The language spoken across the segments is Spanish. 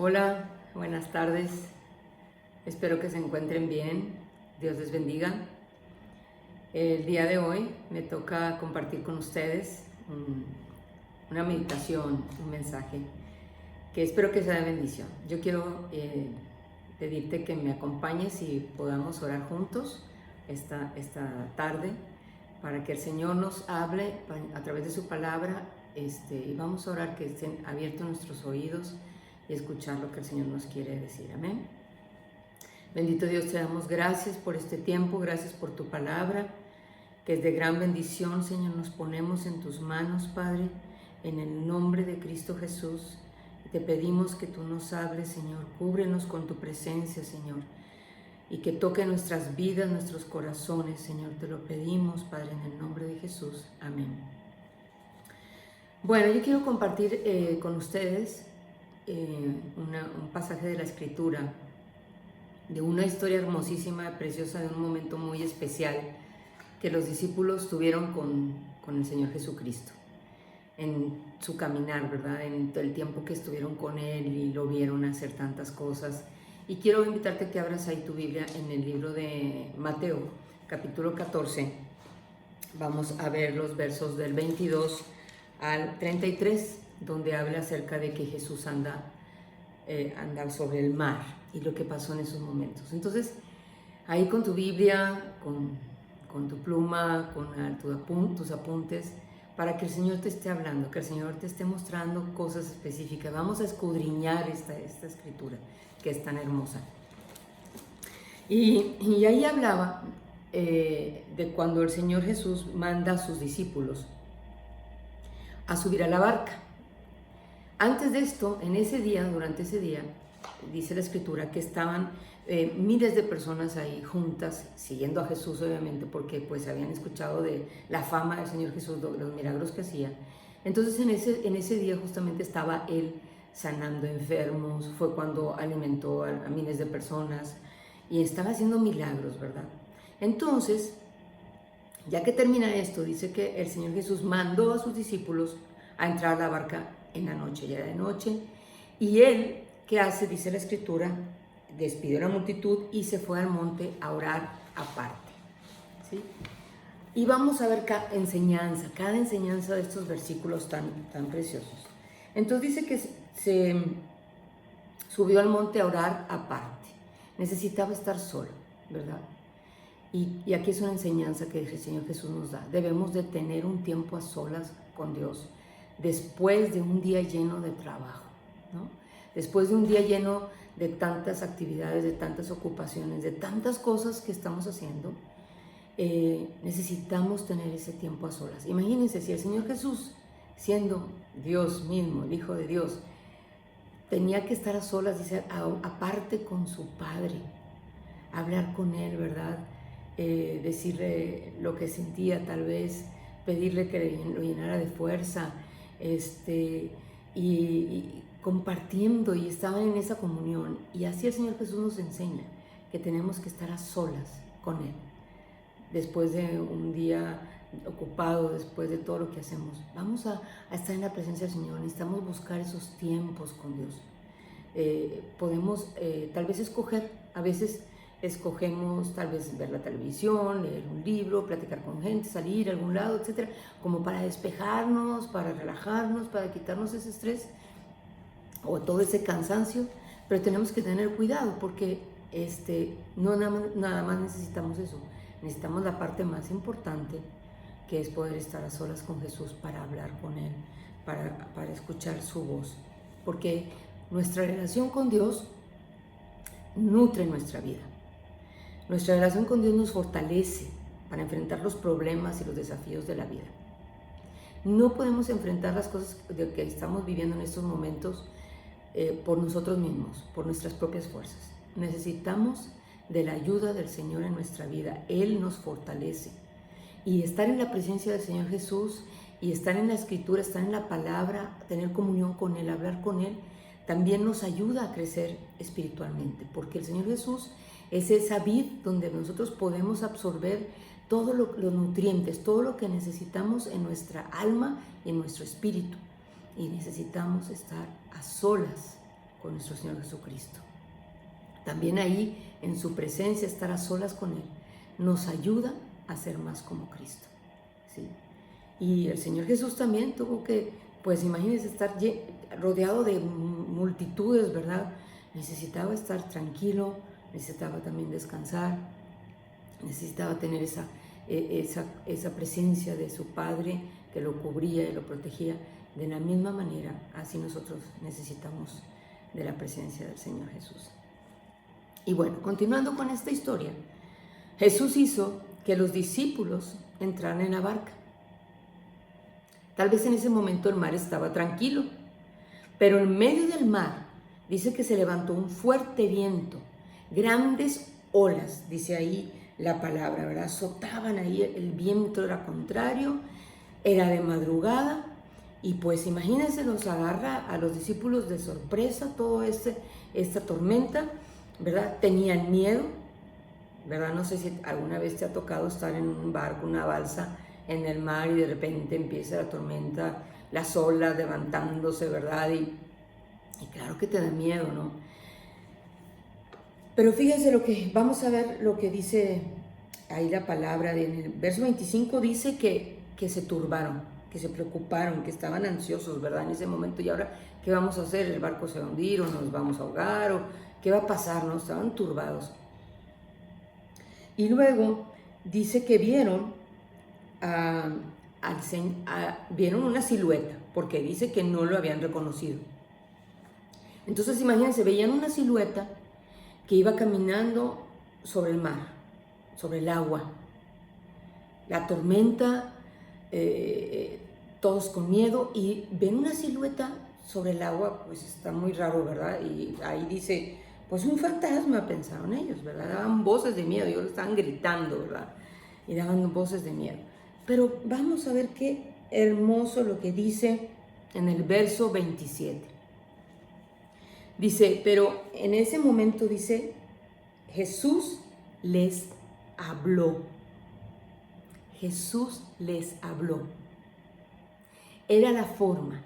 Hola, buenas tardes. Espero que se encuentren bien. Dios les bendiga. El día de hoy me toca compartir con ustedes una meditación, un mensaje que espero que sea de bendición. Yo quiero pedirte que me acompañes y podamos orar juntos esta tarde para que el Señor nos hable a través de su palabra y vamos a orar que estén abiertos nuestros oídos y escuchar lo que el Señor nos quiere decir. Amén. Bendito Dios, te damos gracias por este tiempo, gracias por tu palabra, que es de gran bendición, Señor. Nos ponemos en tus manos, Padre, en el nombre de Cristo Jesús. Te pedimos que tú nos hables, Señor. Cúbrenos con tu presencia, Señor, y que toque nuestras vidas, nuestros corazones, Señor. Te lo pedimos, Padre, en el nombre de Jesús. Amén. Bueno, yo quiero compartir con ustedes un pasaje de la Escritura, de una historia hermosísima, preciosa, de un momento muy especial que los discípulos tuvieron con el Señor Jesucristo en su caminar, ¿verdad? En el tiempo que estuvieron con Él y lo vieron hacer tantas cosas. Y quiero invitarte a que abras ahí tu Biblia en el libro de Mateo, capítulo 14. Vamos a ver los versos del 22 al 33, donde habla acerca de que Jesús anda sobre el mar y lo que pasó en esos momentos. Entonces, ahí con tu Biblia, con tu pluma, con tus apuntes, para que el Señor te esté hablando, que el Señor te esté mostrando cosas específicas. Vamos a escudriñar esta escritura que es tan hermosa. Y ahí hablaba de cuando el Señor Jesús manda a sus discípulos a subir a la barca. Antes de esto, durante ese día, dice la Escritura que estaban miles de personas ahí juntas, siguiendo a Jesús obviamente, porque pues habían escuchado de la fama del Señor Jesús, los milagros que hacía. Entonces en ese día justamente estaba Él sanando enfermos, fue cuando alimentó a miles de personas y estaba haciendo milagros, ¿verdad? Entonces, ya que termina esto, dice que el Señor Jesús mandó a sus discípulos a entrar a la barca en la noche, ya era de noche, y Él, ¿qué hace? Dice la Escritura, despidió a la multitud y se fue al monte a orar aparte, ¿sí? Y vamos a ver cada enseñanza de estos versículos tan preciosos. Entonces dice que se subió al monte a orar aparte, necesitaba estar solo, ¿verdad? Y aquí es una enseñanza que el Señor Jesús nos da. Debemos de tener un tiempo a solas con Dios después de un día lleno de trabajo, ¿no? Después de un día lleno de tantas actividades, de tantas ocupaciones, de tantas cosas que estamos haciendo, necesitamos tener ese tiempo a solas. Imagínense si el Señor Jesús, siendo Dios mismo, el Hijo de Dios, tenía que estar a solas, dice, aparte con su Padre, hablar con Él, ¿verdad? Decirle lo que sentía, tal vez pedirle que lo llenara de fuerza, y compartiendo, y estaban en esa comunión. Y así el Señor Jesús nos enseña que tenemos que estar a solas con Él después de un día ocupado, después de todo lo que hacemos. Vamos a estar en la presencia del Señor. Necesitamos buscar esos tiempos con Dios. Podemos tal vez escoger, a veces escogemos tal vez ver la televisión, leer un libro, platicar con gente, salir a algún lado, etcétera, como para despejarnos, para relajarnos, para quitarnos ese estrés o todo ese cansancio. Pero tenemos que tener cuidado porque no nada más necesitamos eso, necesitamos la parte más importante, que es poder estar a solas con Jesús para hablar con Él, para escuchar su voz, porque nuestra relación con Dios nutre nuestra vida. Nuestra relación con Dios nos fortalece para enfrentar los problemas y los desafíos de la vida. No podemos enfrentar las cosas que estamos viviendo en estos momentos por nosotros mismos, por nuestras propias fuerzas. Necesitamos de la ayuda del Señor en nuestra vida. Él nos fortalece. Y estar en la presencia del Señor Jesús y estar en la Escritura, estar en la palabra, tener comunión con Él, hablar con Él, también nos ayuda a crecer espiritualmente, porque el Señor Jesús es esa vid donde nosotros podemos absorber todos los nutrientes, todo lo que necesitamos en nuestra alma y en nuestro espíritu. Y necesitamos estar a solas con nuestro Señor Jesucristo. También ahí, en su presencia, estar a solas con Él, nos ayuda a ser más como Cristo, ¿sí? Y el Señor Jesús también tuvo que, pues imagínense, estar rodeado de multitudes, ¿verdad? Necesitaba estar tranquilo, necesitaba también descansar, necesitaba tener esa presencia de su Padre que lo cubría y lo protegía. De la misma manera, así nosotros necesitamos de la presencia del Señor Jesús. Y bueno, continuando con esta historia, Jesús hizo que los discípulos entraran en la barca. Tal vez en ese momento el mar estaba tranquilo, pero en medio del mar dice que se levantó un fuerte viento, grandes olas, dice ahí la palabra, ¿verdad? Azotaban ahí, el viento era contrario, era de madrugada, y pues imagínense, los agarra a los discípulos de sorpresa toda esta tormenta, ¿verdad? Tenían miedo, ¿verdad? No sé si alguna vez te ha tocado estar en un barco, una balsa en el mar, y de repente empieza la tormenta, las olas levantándose, ¿verdad? Y claro que te da miedo, ¿no? Pero fíjense vamos a ver lo que dice ahí la palabra. En el verso 25 dice que se turbaron, que se preocuparon, que estaban ansiosos, ¿verdad? En ese momento, ¿y ahora qué vamos a hacer? ¿El barco se va a hundir o nos vamos a ahogar? ¿O qué va a pasar? ¿No? Estaban turbados. Y luego dice que vieron vieron una silueta, porque dice que no lo habían reconocido. Entonces imagínense, veían una silueta que iba caminando sobre el mar, sobre el agua. La tormenta, todos con miedo, y ven una silueta sobre el agua, pues está muy raro, ¿verdad? Y ahí dice, pues un fantasma, pensaron ellos, ¿verdad? Daban voces de miedo, ellos estaban gritando, ¿verdad? Y daban voces de miedo. Pero vamos a ver qué hermoso lo que dice en el verso 27. Dice, pero en ese momento dice, Jesús les habló. Jesús les habló. Era la forma,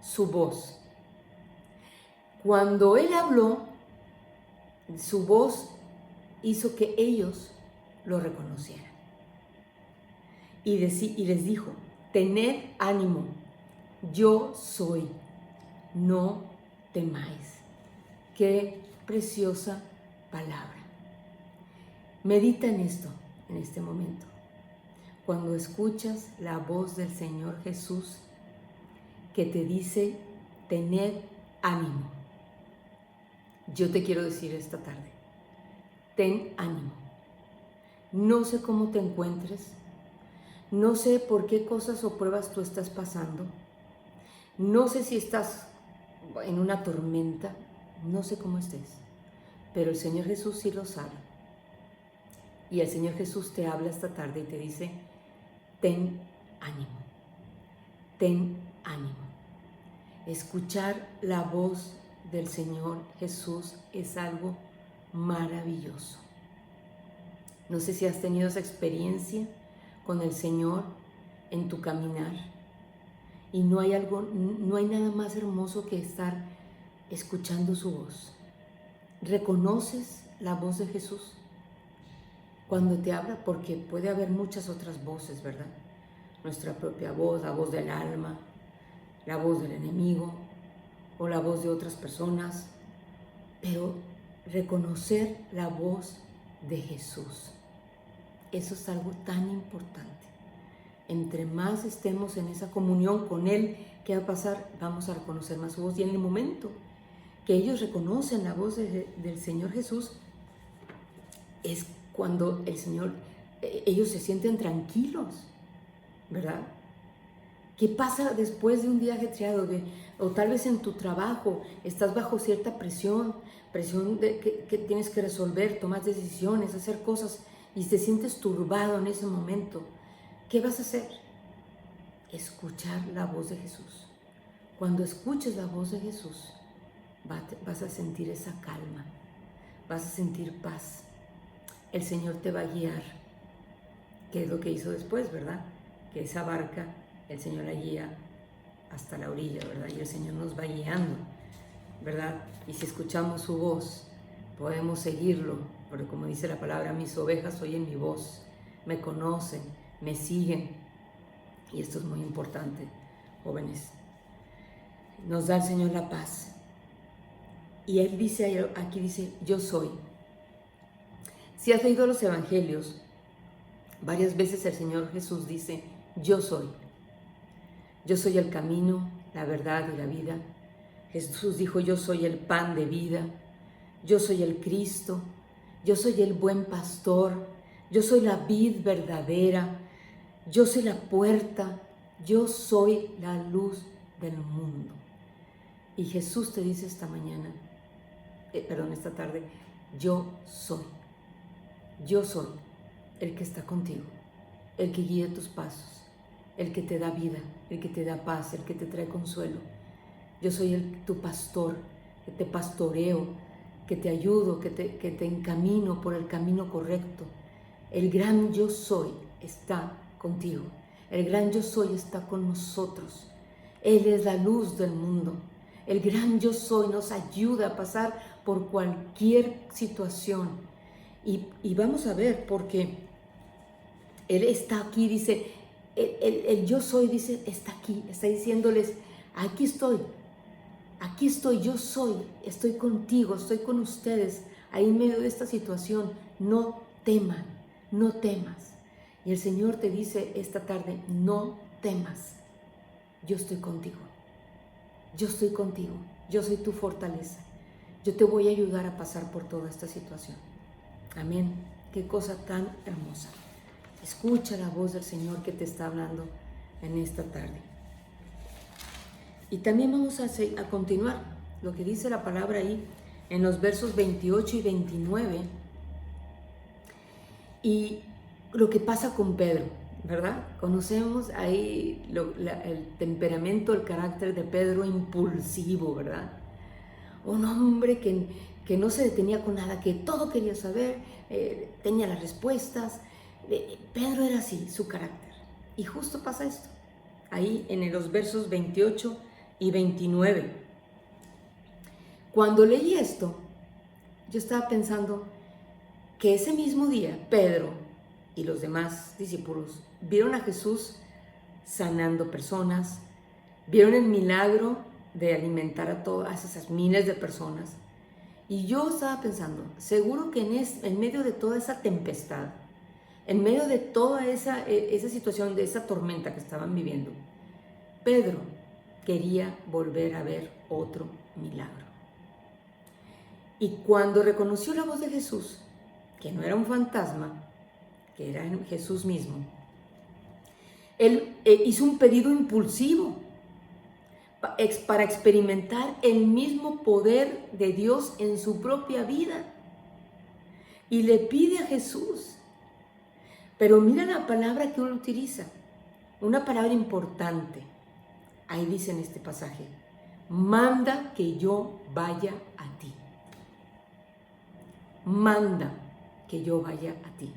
su voz. Cuando Él habló, su voz hizo que ellos lo reconocieran. Y les dijo, tened ánimo, yo soy, no temáis. Qué preciosa palabra. Medita en esto, en este momento. Cuando escuchas la voz del Señor Jesús que te dice, tened ánimo. Yo te quiero decir esta tarde, ten ánimo. No sé cómo te encuentres, no sé por qué cosas o pruebas tú estás pasando, no sé si estás en una tormenta, no sé cómo estés, pero el Señor Jesús sí lo sabe. Y el Señor Jesús te habla esta tarde y te dice, ten ánimo, ten ánimo. Escuchar la voz del Señor Jesús es algo maravilloso. No sé si has tenido esa experiencia con el Señor en tu caminar, y no hay nada más hermoso que estar escuchando su voz. ¿Reconoces la voz de Jesús cuando te habla? Porque puede haber muchas otras voces, ¿verdad? Nuestra propia voz, la voz del alma, la voz del enemigo o la voz de otras personas, pero reconocer la voz de Jesús, eso es algo tan importante. Entre más estemos en esa comunión con Él, ¿qué va a pasar? Vamos a reconocer más su voz, y en el momento que ellos reconocen la voz del Señor Jesús, es cuando ellos se sienten tranquilos, ¿verdad? ¿Qué pasa después de un día ajetreado? O tal vez en tu trabajo estás bajo cierta presión de que tienes que resolver, tomar decisiones, hacer cosas, y te sientes turbado en ese momento. ¿Qué vas a hacer? Escuchar la voz de Jesús. Cuando escuches la voz de Jesús, vas a sentir esa calma, vas a sentir paz. El Señor te va a guiar. ¿Qué es lo que hizo después, verdad? Que esa barca, el Señor la guía hasta la orilla, ¿verdad? Y el Señor nos va guiando. ¿verdad? Y si escuchamos su voz, podemos seguirlo, porque como dice la palabra, mis ovejas oyen mi voz, me conocen, me siguen. Y esto es muy importante, jóvenes. Nos da el Señor la paz. Y Él dice, aquí dice, yo soy. Si has leído los evangelios, varias veces el Señor Jesús dice, yo soy. Yo soy el camino, la verdad y la vida. Jesús dijo, yo soy el pan de vida. Yo soy el Cristo. Yo soy el buen pastor. Yo soy la vid verdadera. Yo soy la puerta. Yo soy la luz del mundo. Y Jesús te dice esta tarde, yo soy. Yo soy el que está contigo, el que guía tus pasos, el que te da vida, el que te da paz, el que te trae consuelo. Yo soy tu pastor, que te pastoreo, que te ayudo, que te encamino por el camino correcto. El gran yo soy está contigo. El gran yo soy está con nosotros. Él es la luz del mundo. El gran yo soy nos ayuda a pasar por cualquier situación. Y vamos a ver, porque Él está aquí, dice, el yo soy, dice, está aquí, está diciéndoles, aquí estoy, yo soy, estoy contigo, estoy con ustedes, ahí en medio de esta situación, no teman, no temas. Y el Señor te dice esta tarde, no temas, yo estoy contigo, yo soy tu fortaleza, yo te voy a ayudar a pasar por toda esta situación. Amén. Qué cosa tan hermosa. Escucha la voz del Señor que te está hablando en esta tarde. Y también vamos a continuar lo que dice la palabra ahí en los versos 28 y 29 y lo que pasa con Pedro, ¿verdad? Conocemos ahí el temperamento, el carácter de Pedro impulsivo, ¿verdad? Un hombre que no se detenía con nada, que todo quería saber, tenía las respuestas. Pedro era así, su carácter. Y justo pasa esto, ahí en los versos 28 y 29. Cuando leí esto, yo estaba pensando que ese mismo día, Pedro y los demás discípulos vieron a Jesús sanando personas, vieron el milagro de alimentar a todas esas miles de personas. Y yo estaba pensando, seguro que en medio de toda esa tempestad, en medio de toda esa situación, de esa tormenta que estaban viviendo, Pedro quería volver a ver otro milagro. Y cuando reconoció la voz de Jesús, que no era un fantasma, que era Jesús mismo, él hizo un pedido impulsivo para experimentar el mismo poder de Dios en su propia vida. Y le pide a Jesús. Pero mira la palabra que él utiliza, una palabra importante. Ahí dice en este pasaje, manda que yo vaya a ti. Manda que yo vaya a ti.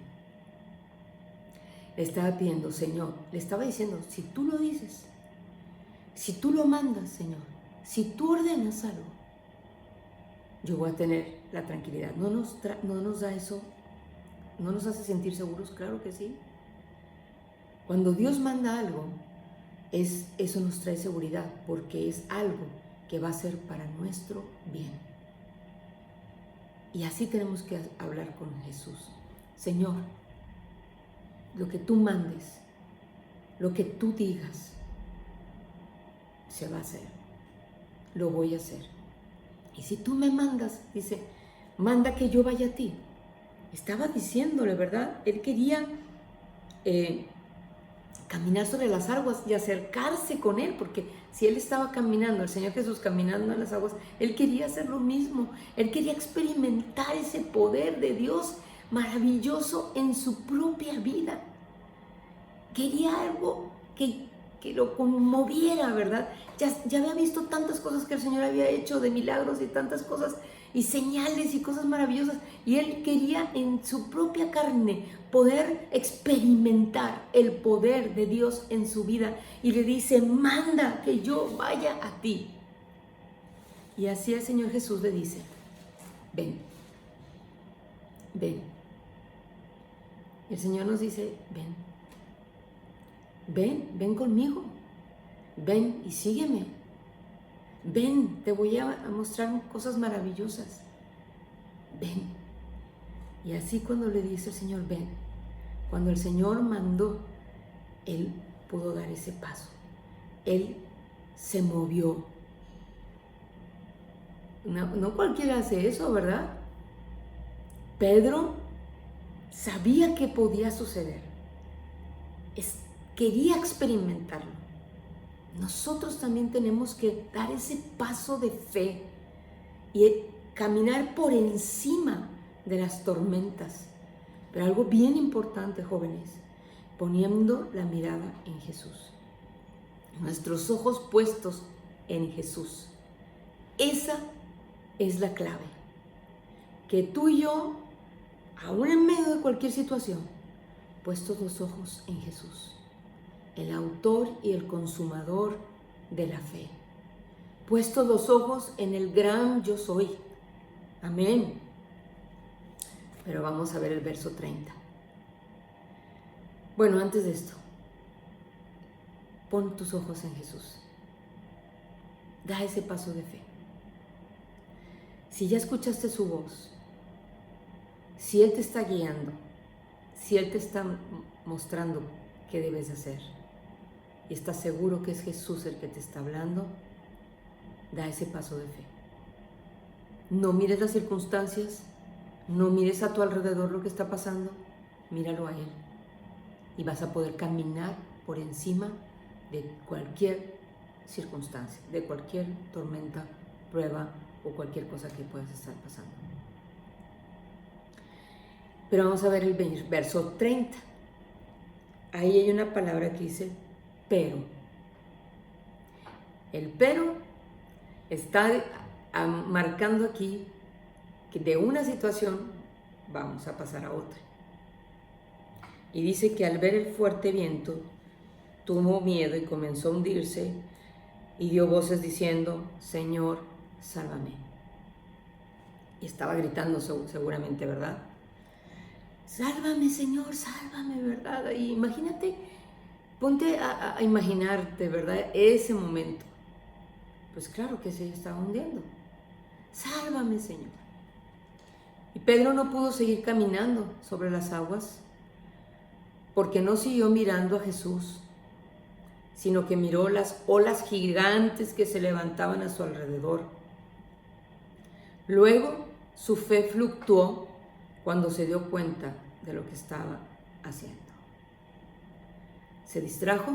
Le estaba pidiendo, Señor, le estaba diciendo, si tú lo dices, si tú lo mandas, Señor, si tú ordenas algo, yo voy a tener la tranquilidad. ¿No nos da eso? ¿No nos hace sentir seguros? Claro que sí. Cuando Dios manda algo, eso nos trae seguridad, porque es algo que va a ser para nuestro bien. Y así tenemos que hablar con Jesús. Señor, lo que tú mandes, lo que tú digas, se va a hacer, lo voy a hacer. Y si tú me mandas, dice, manda que yo vaya a ti. Estaba diciéndole, ¿verdad? Él quería caminar sobre las aguas y acercarse con él, porque si él estaba caminando, el Señor Jesús caminando en las aguas, él quería hacer lo mismo. Él quería experimentar ese poder de Dios maravilloso en su propia vida. Quería algo que lo conmoviera, ¿verdad? Ya había visto tantas cosas que el Señor había hecho, de milagros y tantas cosas, y señales y cosas maravillosas, y él quería en su propia carne poder experimentar el poder de Dios en su vida, y le dice, manda que yo vaya a ti. Y así el Señor Jesús le dice, ven, ven. Y el Señor nos dice, ven, ven, ven conmigo, ven y sígueme. Ven, te voy a mostrar cosas maravillosas. Ven. Y así cuando le dice el Señor, ven, cuando el Señor mandó, él pudo dar ese paso. Él se movió. No cualquiera hace eso, ¿verdad? Pedro sabía que podía suceder. Quería experimentarlo. Nosotros también tenemos que dar ese paso de fe y caminar por encima de las tormentas. Pero algo bien importante, jóvenes, poniendo la mirada en Jesús. Nuestros ojos puestos en Jesús. Esa es la clave. Que tú y yo, aún en medio de cualquier situación, puestos los ojos en Jesús, el autor y el consumador de la fe. Puestos los ojos en el gran yo soy. Amén. Pero vamos a ver el verso 30. Bueno, antes de esto, pon tus ojos en Jesús. Da ese paso de fe. Si ya escuchaste su voz, si Él te está guiando, si Él te está mostrando qué debes hacer, y estás seguro que es Jesús el que te está hablando, da ese paso de fe. No mires las circunstancias, no mires a tu alrededor lo que está pasando, míralo a Él. Y vas a poder caminar por encima de cualquier circunstancia, de cualquier tormenta, prueba o cualquier cosa que puedas estar pasando. Pero vamos a ver el verso 30. Ahí hay una palabra que dice pero. El pero está marcando aquí que de una situación vamos a pasar a otra. Y dice que al ver el fuerte viento, tuvo miedo y comenzó a hundirse y dio voces diciendo, Señor, sálvame. Y estaba gritando seguramente, ¿verdad? Sálvame, Señor, sálvame, ¿verdad? Y imagínate, ponte a imaginarte, ¿verdad? Ese momento. Pues claro que se estaba hundiendo. Sálvame, Señor. Y Pedro no pudo seguir caminando sobre las aguas porque no siguió mirando a Jesús, sino que miró las olas gigantes que se levantaban a su alrededor. Luego su fe fluctuó cuando se dio cuenta de lo que estaba haciendo. Se distrajo,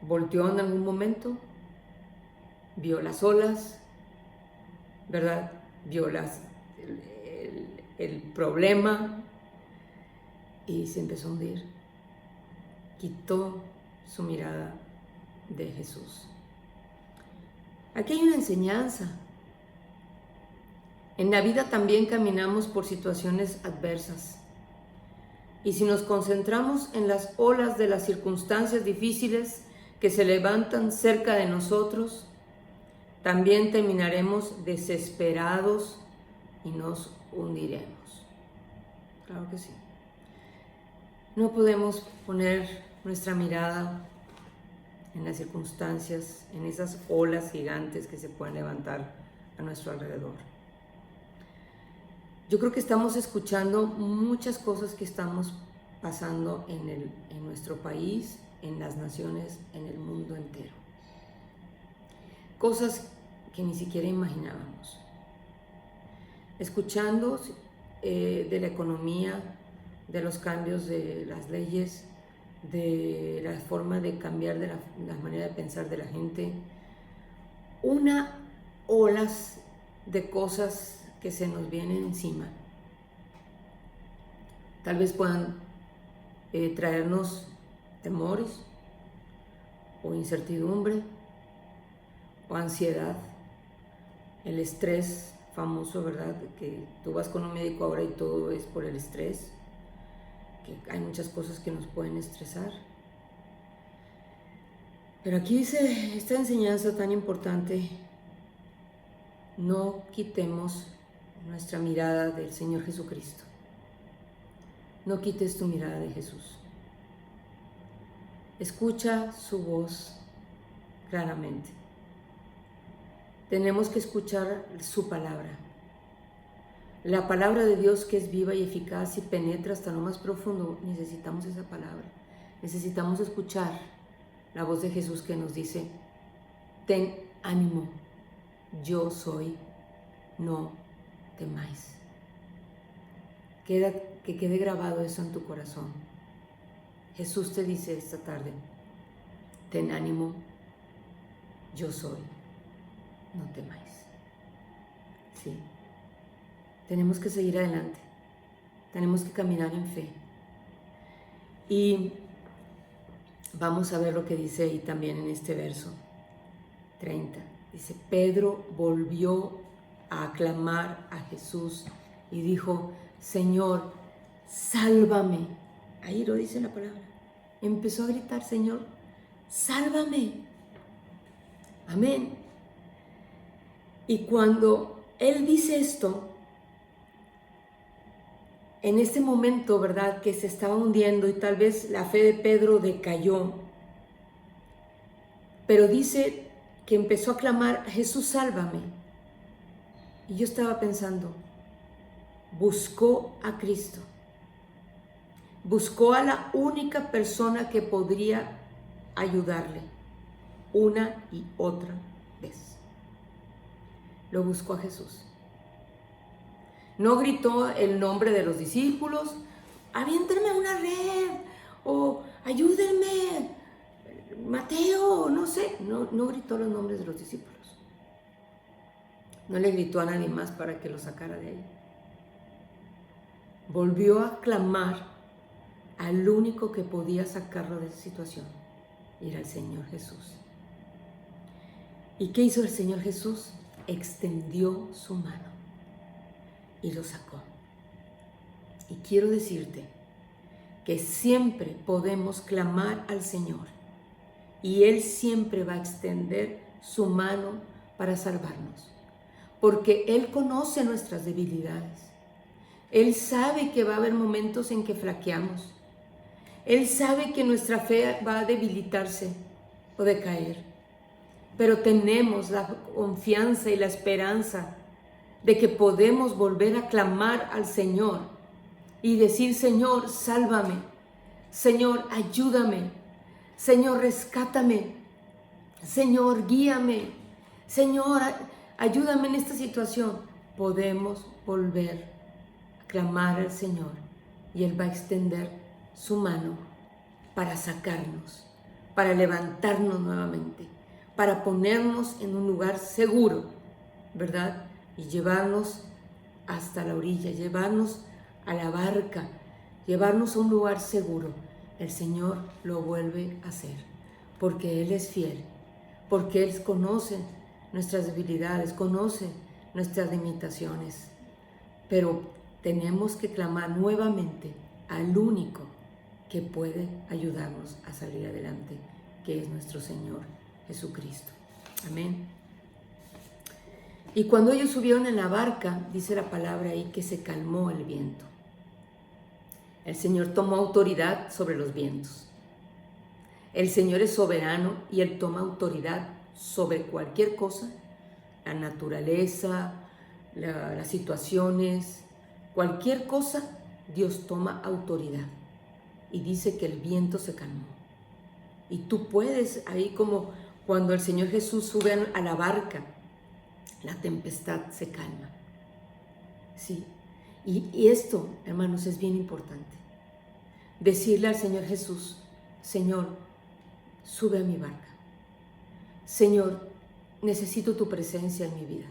volteó en algún momento, vio las olas, ¿verdad? Vio el problema y se empezó a hundir. Quitó su mirada de Jesús. Aquí hay una enseñanza. En la vida también caminamos por situaciones adversas. Y si nos concentramos en las olas de las circunstancias difíciles que se levantan cerca de nosotros, también terminaremos desesperados y nos hundiremos. Claro que sí. No podemos poner nuestra mirada en las circunstancias, en esas olas gigantes que se pueden levantar a nuestro alrededor. Yo creo que estamos escuchando muchas cosas que estamos pasando en nuestro país, en las naciones, en el mundo entero. Cosas que ni siquiera imaginábamos. Escuchando de la economía, de los cambios de las leyes, de la forma de cambiar de la manera de pensar de la gente, una olas de cosas que se nos vienen encima. Tal vez puedan traernos temores o incertidumbre o ansiedad, el estrés famoso, ¿verdad? Que tú vas con un médico ahora y todo es por el estrés, que hay muchas cosas que nos pueden estresar. Pero aquí dice esta enseñanza tan importante no quitemos nuestra mirada del Señor Jesucristo. No quites tu mirada de Jesús. Escucha su voz claramente. Tenemos que escuchar su palabra. La palabra de Dios, que es viva y eficaz y penetra hasta lo más profundo. Necesitamos esa palabra. Necesitamos escuchar la voz de Jesús que nos dice: ten ánimo, yo soy, no temáis. Que quede grabado eso en tu corazón. Jesús te dice esta tarde: ten ánimo, yo soy, no temáis. Sí. Tenemos que seguir adelante, tenemos que caminar en fe. Y vamos a ver lo que dice ahí también en este verso 30. Dice: Pedro volvió a aclamar a Jesús y dijo: Señor, sálvame. Ahí lo dice la palabra. Empezó a gritar: Señor, sálvame. Amén. Y cuando él dice esto, en este momento, ¿verdad?, que se estaba hundiendo y tal vez la fe de Pedro decayó, pero dice que empezó a clamar: Jesús, sálvame. Y yo estaba pensando, buscó a Cristo, buscó a la única persona que podría ayudarle una y otra vez. Lo buscó a Jesús. No gritó el nombre de los discípulos: aviéntenme una red, o ayúdenme, Mateo, no sé. No gritó los nombres de los discípulos. No le gritó a nadie más para que lo sacara de ahí. Volvió a clamar al único que podía sacarlo de esa situación, y era el Señor Jesús. ¿Y qué hizo el Señor Jesús? Extendió su mano y lo sacó. Y quiero decirte que siempre podemos clamar al Señor y Él siempre va a extender su mano para salvarnos, porque Él conoce nuestras debilidades. Él sabe que va a haber momentos en que flaqueamos. Él sabe que nuestra fe va a debilitarse o decaer, pero tenemos la confianza y la esperanza de que podemos volver a clamar al Señor y decir: Señor, sálvame, Señor, ayúdame, Señor, rescátame, Señor, guíame, Señor, ayúdame en esta situación. Podemos volver a clamar al Señor y Él va a extender su mano para sacarnos, para levantarnos nuevamente, para ponernos en un lugar seguro, ¿verdad? Y llevarnos hasta la orilla, llevarnos a la barca, llevarnos a un lugar seguro. El Señor lo vuelve a hacer, porque Él es fiel, porque Él conoce nuestras debilidades, conoce nuestras limitaciones. Pero tenemos que clamar nuevamente al único que puede ayudarnos a salir adelante, que es nuestro Señor Jesucristo. Amén. Y cuando ellos subieron en la barca, dice la palabra ahí que se calmó el viento. El Señor tomó autoridad sobre los vientos. El Señor es soberano y Él toma autoridad sobre cualquier cosa, la naturaleza, las situaciones, cualquier cosa. Dios toma autoridad y dice que el viento se calmó. Y tú puedes, ahí como cuando el Señor Jesús sube a la barca, la tempestad se calma. Sí. Y esto, hermanos, es bien importante. Decirle al Señor Jesús: Señor, sube a mi barca. Señor, necesito tu presencia en mi vida.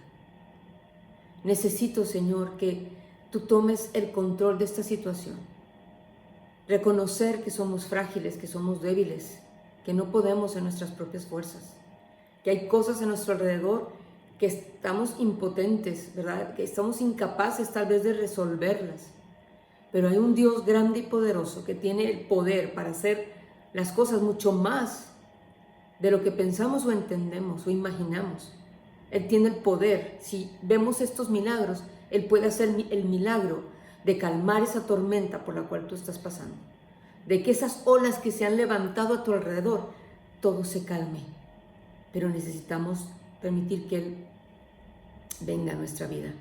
Necesito, Señor, que tú tomes el control de esta situación. Reconocer que somos frágiles, que somos débiles, que no podemos en nuestras propias fuerzas, que hay cosas a nuestro alrededor que estamos impotentes, ¿verdad? Que estamos incapaces tal vez de resolverlas. Pero hay un Dios grande y poderoso que tiene el poder para hacer las cosas mucho más de lo que pensamos o entendemos o imaginamos. Él tiene el poder. Si vemos estos milagros, Él puede hacer el milagro de calmar esa tormenta por la cual tú estás pasando. De que esas olas que se han levantado a tu alrededor, todo se calme. Pero necesitamos permitir que Él venga a nuestra vida,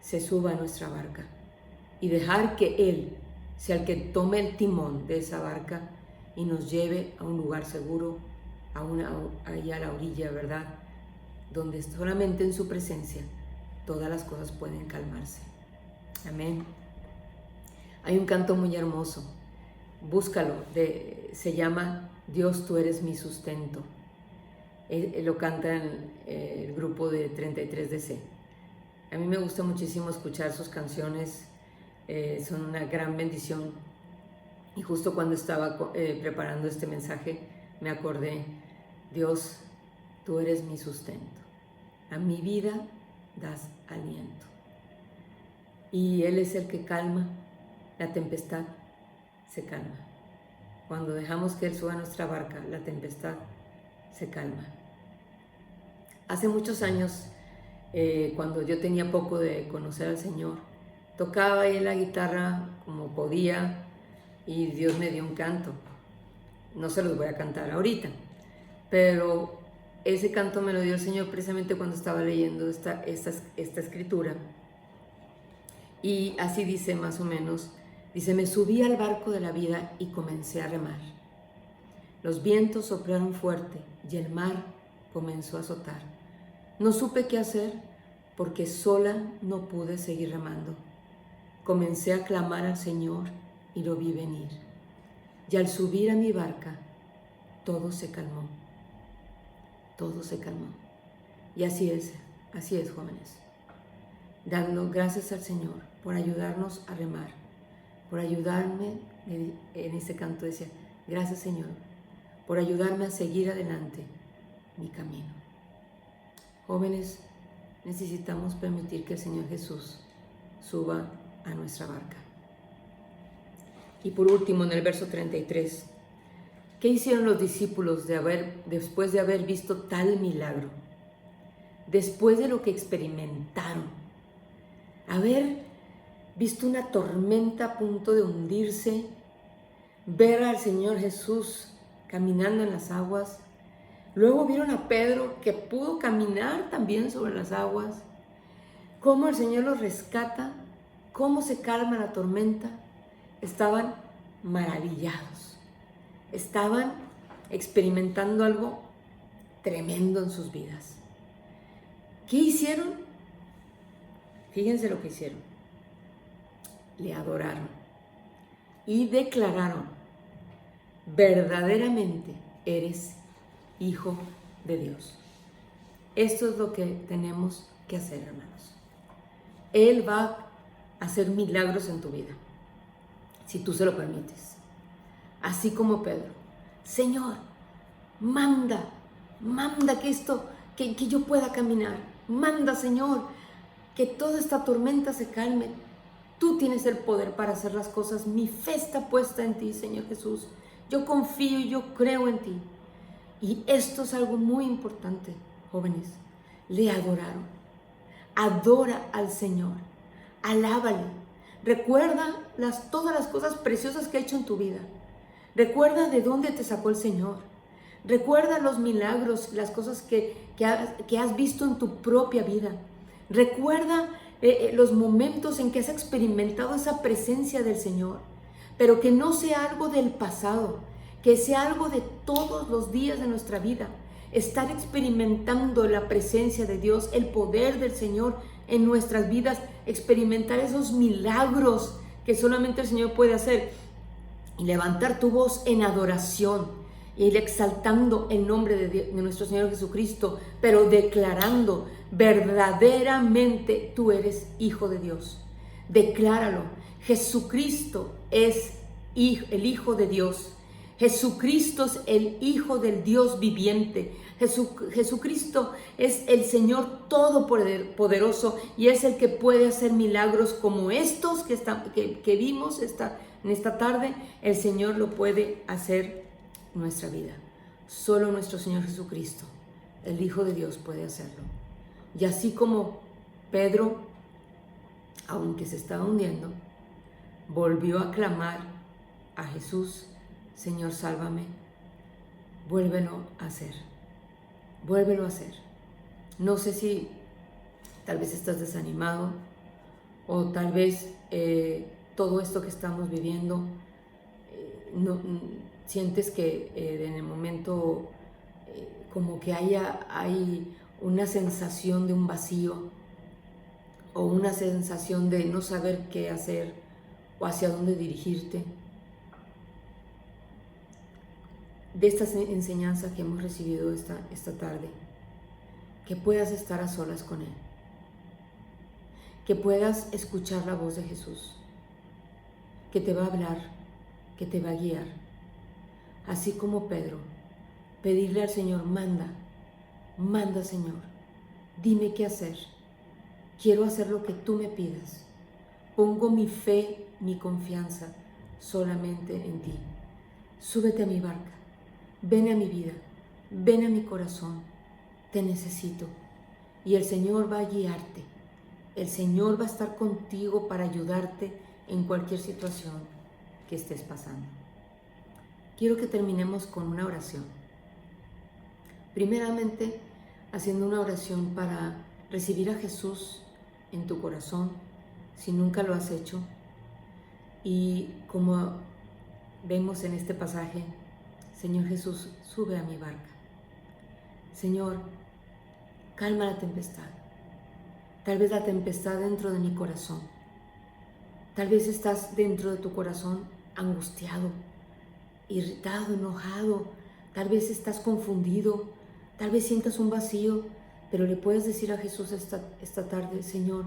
se suba a nuestra barca y dejar que Él sea el que tome el timón de esa barca y nos lleve a un lugar seguro, allá a la orilla, ¿verdad? Donde solamente en su presencia todas las cosas pueden calmarse. Amén. Hay un canto muy hermoso, búscalo, se llama Dios, tú eres mi sustento. Lo canta el grupo de 33DC. A mí me gusta muchísimo escuchar sus canciones, son una gran bendición. Y justo cuando estaba preparando este mensaje, me acordé, Dios, tú eres mi sustento. A mi vida das aliento. Y Él es el que calma la tempestad, se calma. Cuando dejamos que Él suba a nuestra barca, la tempestad se calma. Hace muchos años, cuando yo tenía poco de conocer al Señor, tocaba ahí la guitarra como podía y Dios me dio un canto. No se los voy a cantar ahorita, pero ese canto me lo dio el Señor precisamente cuando estaba leyendo esta escritura. Y así dice más o menos, dice, me subí al barco de la vida y comencé a remar. Los vientos soplaron fuerte y el mar comenzó a azotar. No supe qué hacer porque sola no pude seguir remando. Comencé a clamar al Señor y lo vi venir. Y al subir a mi barca, todo se calmó. Todo se calmó. Y así es, jóvenes. Dando gracias al Señor por ayudarnos a remar, por ayudarme, en ese canto decía, gracias Señor, por ayudarme a seguir adelante mi camino. Jóvenes, necesitamos permitir que el Señor Jesús suba a nuestra barca. Y por último, en el verso 33, ¿qué hicieron los discípulos después de haber visto tal milagro? Después de lo que experimentaron, haber visto una tormenta a punto de hundirse, ver al Señor Jesús caminando en las aguas. Luego vieron a Pedro que pudo caminar también sobre las aguas. Cómo el Señor los rescata, cómo se calma la tormenta. Estaban maravillados. Estaban experimentando algo tremendo en sus vidas. ¿Qué hicieron? Fíjense lo que hicieron. Le adoraron y declararon, verdaderamente eres Hijo de Dios. Esto es lo que tenemos que hacer, hermanos. Él va a hacer milagros en tu vida, si tú se lo permites. Así como Pedro, Señor, manda que yo pueda caminar. Manda, Señor, que toda esta tormenta se calme. Tú tienes el poder para hacer las cosas. Mi fe está puesta en ti, Señor Jesús. Yo confío y yo creo en ti. Y esto es algo muy importante, jóvenes. Le adoraron. Adora al Señor. Alábale. Recuerda todas las cosas preciosas que ha hecho en tu vida. Recuerda de dónde te sacó el Señor. Recuerda los milagros, las cosas que has visto en tu propia vida. Recuerda los momentos en que has experimentado esa presencia del Señor. Pero que no sea algo del pasado, que sea algo de todos los días de nuestra vida. Estar experimentando la presencia de Dios, el poder del Señor en nuestras vidas, experimentar esos milagros que solamente el Señor puede hacer. Y levantar tu voz en adoración y ir exaltando el nombre de nuestro Señor Jesucristo, pero declarando, verdaderamente tú eres Hijo de Dios. Decláralo. Jesucristo es el Hijo de Dios. Jesucristo es el Hijo del Dios viviente. Jesucristo es el Señor todopoderoso y es el que puede hacer milagros como estos que vimos en esta tarde. El Señor lo puede hacer en nuestra vida. Solo nuestro Señor Jesucristo, el Hijo de Dios, puede hacerlo. Y así como Pedro, aunque se estaba hundiendo, volvió a clamar a Jesús, Señor, sálvame, vuélvelo a hacer, vuélvelo a hacer. No sé si tal vez estás desanimado o tal vez todo esto que estamos viviendo, sientes que en el momento como que hay una sensación de un vacío o una sensación de no saber qué hacer o hacia dónde dirigirte. De esta enseñanza que hemos recibido esta tarde, que puedas estar a solas con Él, que puedas escuchar la voz de Jesús, que te va a hablar, que te va a guiar, así como Pedro, pedirle al Señor, manda Señor, dime qué hacer, quiero hacer lo que tú me pidas, pongo mi fe, mi confianza solamente en ti, súbete a mi barca, ven a mi vida, ven a mi corazón, te necesito. Y el Señor va a guiarte, el Señor va a estar contigo para ayudarte en cualquier situación que estés pasando. Quiero que terminemos con una oración. Primeramente, haciendo una oración para recibir a Jesús en tu corazón, si nunca lo has hecho. Y como vemos en este pasaje, Señor Jesús, sube a mi barca. Señor, calma la tempestad. Tal vez la tempestad dentro de mi corazón. Tal vez estás dentro de tu corazón angustiado, irritado, enojado. Tal vez estás confundido. Tal vez sientas un vacío, pero le puedes decir a Jesús esta tarde, Señor,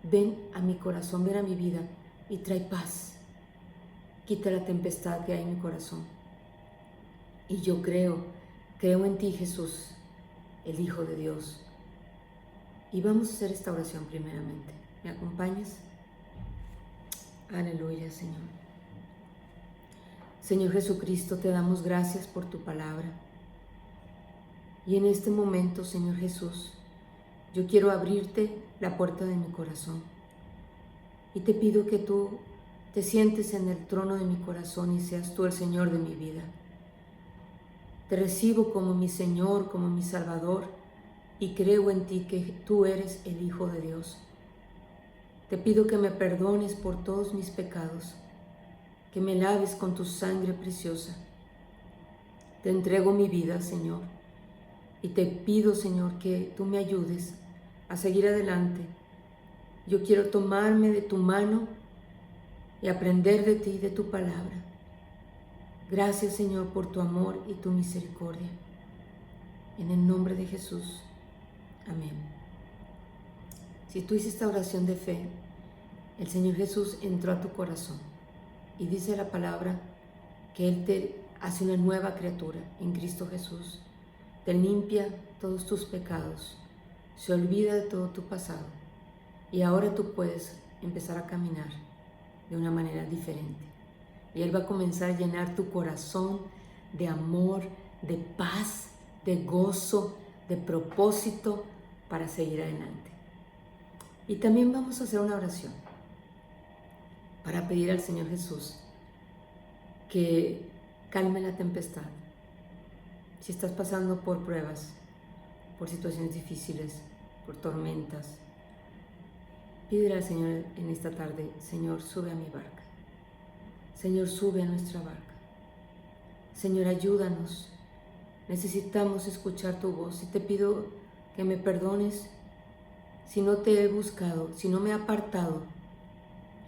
ven a mi corazón, ven a mi vida y trae paz. Quita la tempestad que hay en mi corazón. Y yo creo en ti, Jesús, el Hijo de Dios. Y vamos a hacer esta oración primeramente. ¿Me acompañas? Aleluya, Señor. Señor Jesucristo, te damos gracias por tu palabra. Y en este momento, Señor Jesús, yo quiero abrirte la puerta de mi corazón. Y te pido que tú te sientes en el trono de mi corazón y seas tú el Señor de mi vida. Te recibo como mi Señor, como mi Salvador, y creo en ti que tú eres el Hijo de Dios. Te pido que me perdones por todos mis pecados, que me laves con tu sangre preciosa. Te entrego mi vida, Señor, y te pido, Señor, que tú me ayudes a seguir adelante. Yo quiero tomarme de tu mano y aprender de ti y de tu palabra. Gracias, Señor, por tu amor y tu misericordia. En el nombre de Jesús. Amén. Si tú hiciste esta oración de fe, el Señor Jesús entró a tu corazón y dice la palabra que Él te hace una nueva criatura en Cristo Jesús. Te limpia todos tus pecados, se olvida de todo tu pasado y ahora tú puedes empezar a caminar de una manera diferente. Y Él va a comenzar a llenar tu corazón de amor, de paz, de gozo, de propósito para seguir adelante. Y también vamos a hacer una oración para pedir al Señor Jesús que calme la tempestad. Si estás pasando por pruebas, por situaciones difíciles, por tormentas, pídele al Señor en esta tarde, Señor, sube a mi barca. Señor, sube a nuestra barca. Señor, ayúdanos. Necesitamos escuchar tu voz y te pido que me perdones si no te he buscado, si no me he apartado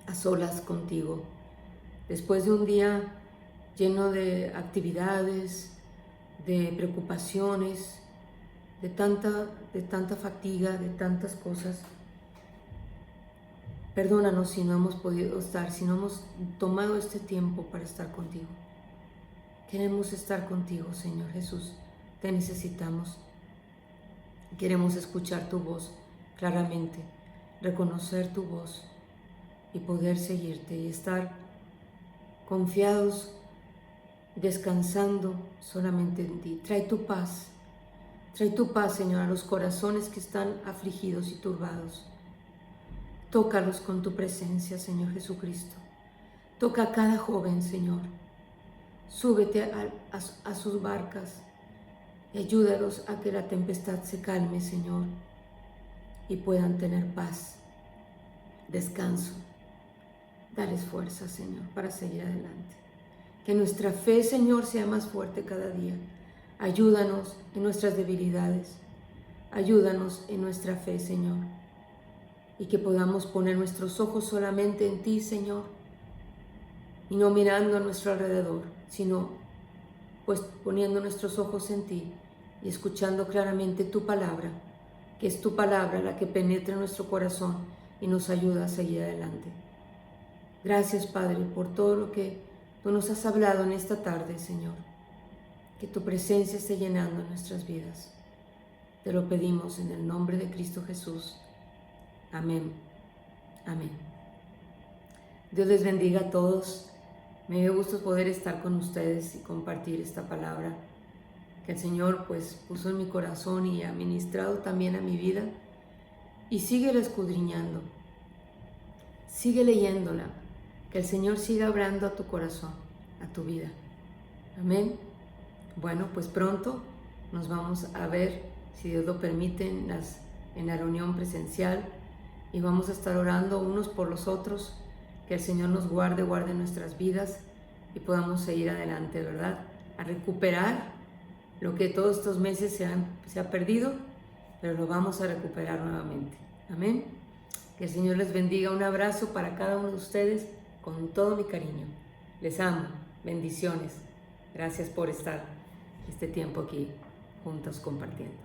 a solas contigo. Después de un día lleno de actividades, de preocupaciones, de tanta fatiga, de tantas cosas. Perdónanos si no hemos podido estar, si no hemos tomado este tiempo para estar contigo. Queremos estar contigo, Señor Jesús. Te necesitamos. Queremos escuchar tu voz claramente, reconocer tu voz y poder seguirte y estar confiados, descansando solamente en ti. Trae tu paz, Trae tu paz, Señor, a los corazones que están afligidos y turbados. Tócalos con tu presencia, Señor Jesucristo. Toca a cada joven, Señor. Súbete a sus barcas y ayúdalos a que la tempestad se calme, Señor, y puedan tener paz, descanso. Dales fuerza, Señor, para seguir adelante. Que nuestra fe, Señor, sea más fuerte cada día. Ayúdanos en nuestras debilidades. Ayúdanos en nuestra fe, Señor. Y que podamos poner nuestros ojos solamente en ti, Señor. Y no mirando a nuestro alrededor, sino pues poniendo nuestros ojos en ti y escuchando claramente tu palabra, que es tu palabra la que penetra en nuestro corazón y nos ayuda a seguir adelante. Gracias, Padre, por todo lo que tú nos has hablado en esta tarde, Señor. Que tu presencia esté llenando nuestras vidas. Te lo pedimos en el nombre de Cristo Jesús. Amén. Amén. Dios les bendiga a todos. Me dio gusto poder estar con ustedes y compartir esta palabra que el Señor pues puso en mi corazón y ha ministrado también a mi vida. Y síguela escudriñando. Sigue leyéndola. Que el Señor siga hablando a tu corazón, a tu vida. Amén. Bueno, pues pronto nos vamos a ver, si Dios lo permite, en la reunión presencial, y vamos a estar orando unos por los otros, que el Señor nos guarde nuestras vidas y podamos seguir adelante, ¿verdad? A recuperar lo que todos estos meses se ha perdido, pero lo vamos a recuperar nuevamente. Amén. Que el Señor les bendiga. Un abrazo para cada uno de ustedes con todo mi cariño. Les amo. Bendiciones. Gracias por estar este tiempo aquí juntos compartiendo.